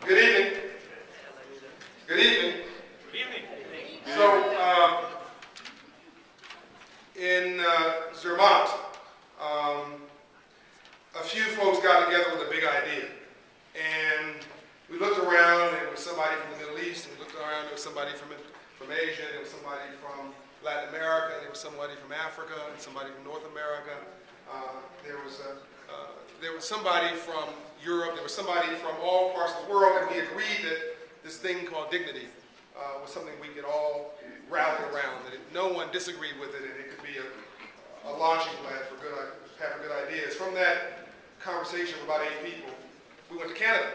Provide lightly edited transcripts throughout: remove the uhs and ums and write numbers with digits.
Good evening. Good evening. Good evening. So, in Zermatt, a few folks got together with a big idea. And we looked around, and there was somebody from the Middle East, and we looked around, there was somebody from Asia, there was somebody from Latin America, there was somebody from Africa, and somebody from North America. There was somebody from Europe, there was somebody from all parts of the world, and we agreed that this thing called dignity was something we could all rally around, that no one disagreed with it, and it could be a launching pad for having good ideas. From that conversation of about 8 people, we went to Canada.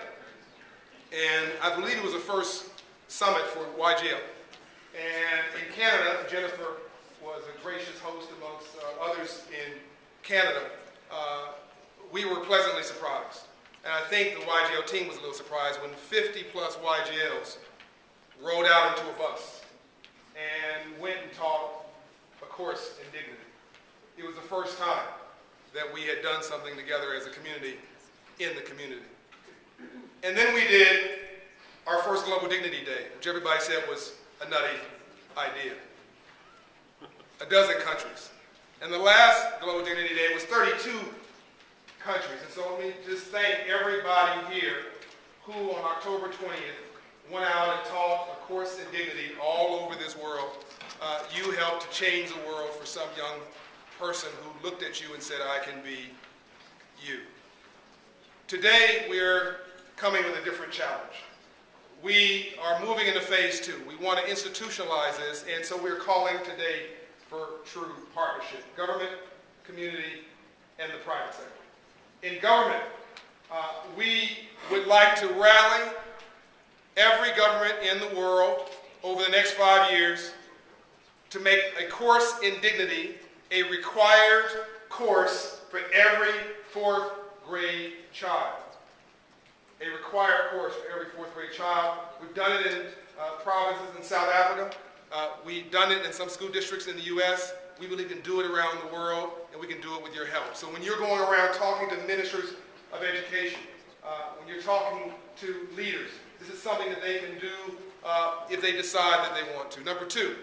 And I believe it was the first summit for YGL. And in Canada, Jennifer was a gracious host amongst others in Canada. We were pleasantly surprised. And I think the YGL team was a little surprised when 50 plus YGLs rode out into a bus and went and taught a course in dignity. It was the first time that we had done something together as a community in the community. And then we did our first Global Dignity Day, which everybody said was a nutty idea. 12 countries. And the last Global Dignity Day was 32 countries. And so let me just thank everybody here who on October 20th went out and taught a course in dignity all over this world. You helped to change the world for some young person who looked at you and said, I can be you. Today, we're coming with a different challenge. We are moving into phase 2. We want to institutionalize this, and so we're calling today for true partnership. Government, community, and the private sector. In government, we would like to rally every government in the world over the next 5 years to make a course in dignity a required course for every 4th grade child. A required course for every 4th grade child. We've done it in provinces in South Africa. We've done it in some school districts in the U.S. We believe we can do it around the world, and we can do it with your help. So when you're going around talking to ministers of education, when you're talking to leaders, this is something that they can do if they decide that they want to. Number 2,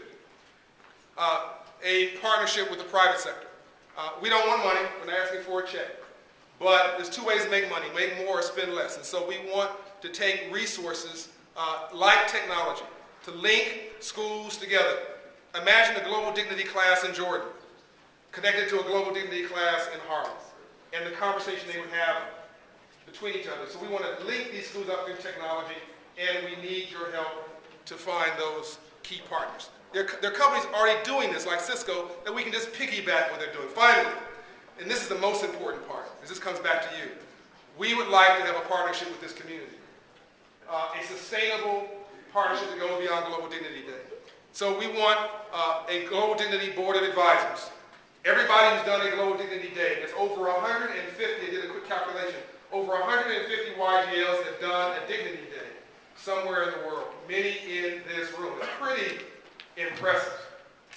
a partnership with the private sector. We don't want money. We're not asking for a check. But there's 2 ways to make money, make more or spend less. And so we want to take resources like technology to link schools together. Imagine a Global Dignity class in Jordan connected to a Global Dignity class in Harlem and the conversation they would have between each other. So we want to link these schools up through technology, and we need your help to find those key partners. There are companies already doing this, like Cisco, that we can just piggyback what they're doing. Finally, and this is the most important part, because this comes back to you. We would like to have a partnership with this community. A sustainable partnership that goes beyond Global Dignity Day. So we want a Global Dignity Board of Advisors. Everybody who's done a Global Dignity Day, there's over 150, I did a quick calculation, over 150 YGLs have done a Dignity Day somewhere in the world, many in this room. It's pretty impressive.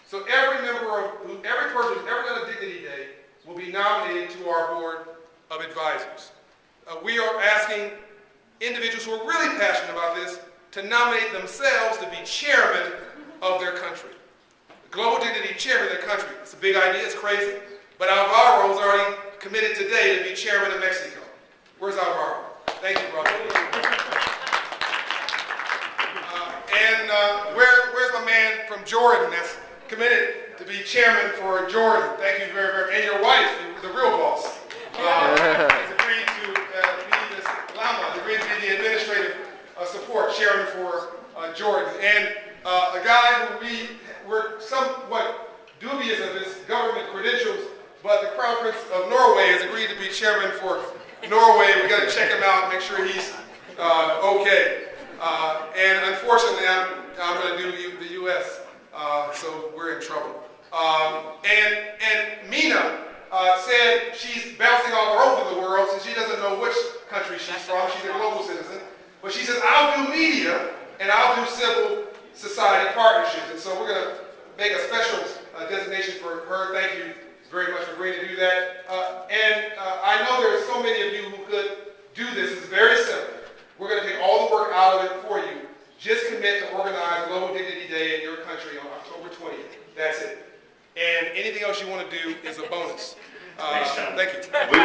So every person who's ever done a Dignity Day will be nominated to our Board of Advisors. We are asking individuals who are really passionate about this to nominate themselves to be chairman of their country. The Global Dignity chairman of their country. It's a big idea, it's crazy, but Alvaro's already committed today to be chairman of Mexico. Where's Alvaro? Thank you, brother. Where's my man from Jordan that's committed to be chairman for Jordan? Thank you very, very much. And your wife, the real boss, has agreed to be this Lama, has agreed to be the administrative support chairman for Jordan. And a guy who we were somewhat dubious of his government credentials, but the Crown Prince of Norway has agreed to be chairman for Norway. We got to check him out and make sure he's okay. And unfortunately, I'm going to do the U.S., so we're in trouble. And Mina said she's bouncing all over the world since she doesn't know which country she's from. She's a global citizen. But she says, I'll do media and I'll do civil society partnerships. And so we're going to make a special designation for her. Thank you very much for agreeing to do that. I know there are so many of you who could do this. It's very simple. We're going to just commit to organize Global Dignity Day in your country on October 20th. That's it. And anything else you want to do is a bonus. Thanks, John. Thank you.